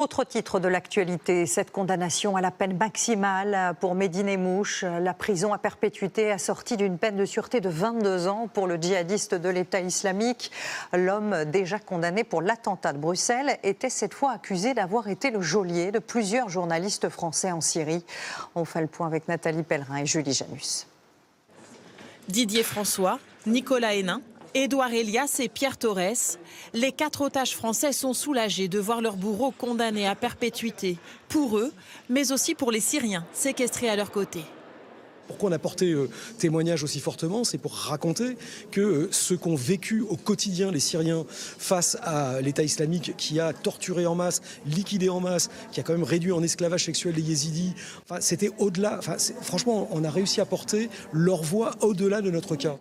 Autre titre de l'actualité, cette condamnation à la peine maximale pour Mehdi Nemmouche, la prison à perpétuité assortie d'une peine de sûreté de 22 ans pour le djihadiste de l'État islamique. L'homme déjà condamné pour l'attentat de Bruxelles était cette fois accusé d'avoir été le geôlier de plusieurs journalistes français en Syrie. On fait le point avec Nathalie Pellerin et Julie Janus. Didier François, Nicolas Hénin, Édouard Elias et Pierre Torres, les 4 otages français sont soulagés de voir leur bourreau condamné à perpétuité, pour eux, mais aussi pour les Syriens séquestrés à leur côté. Pourquoi on a porté témoignage aussi fortement? C'est pour raconter que ce qu'ont vécu au quotidien les Syriens face à l'État islamique qui a torturé en masse, liquidé en masse, qui a quand même réduit en esclavage sexuel les yézidis, c'était au-delà. Franchement, on a réussi à porter leur voix au-delà de notre cas.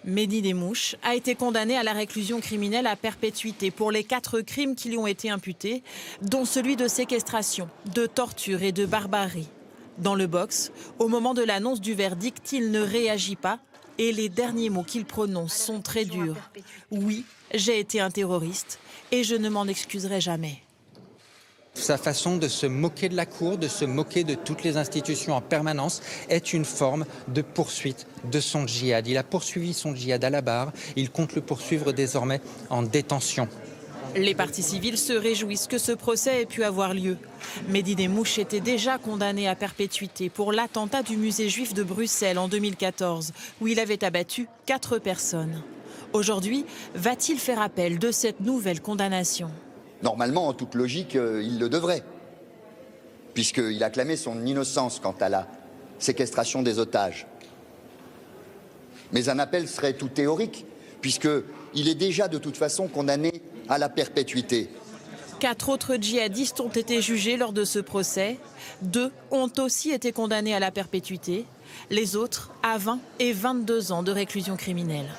Mehdi Nemmouche a été condamné à la réclusion criminelle à perpétuité pour les 4 crimes qui lui ont été imputés, dont celui de séquestration, de torture et de barbarie. Dans le box, au moment de l'annonce du verdict, il ne réagit pas et les derniers mots qu'il prononce sont très durs. Oui, j'ai été un terroriste et je ne m'en excuserai jamais. Sa façon de se moquer de la Cour, de se moquer de toutes les institutions en permanence, est une forme de poursuite de son djihad. Il a poursuivi son djihad à la barre, il compte le poursuivre désormais en détention. Les parties civiles se réjouissent que ce procès ait pu avoir lieu. Mehdi Nemmouche était déjà condamné à perpétuité pour l'attentat du musée juif de Bruxelles en 2014, où il avait abattu 4 personnes. Aujourd'hui, va-t-il faire appel de cette nouvelle condamnation ? Normalement, en toute logique, il le devrait, puisqu'il a clamé son innocence quant à la séquestration des otages. Mais un appel serait tout théorique, puisqu'il est déjà de toute façon condamné à la perpétuité. 4 autres djihadistes ont été jugés lors de ce procès. 2 ont aussi été condamnés à la perpétuité. Les autres à 20 et 22 ans de réclusion criminelle.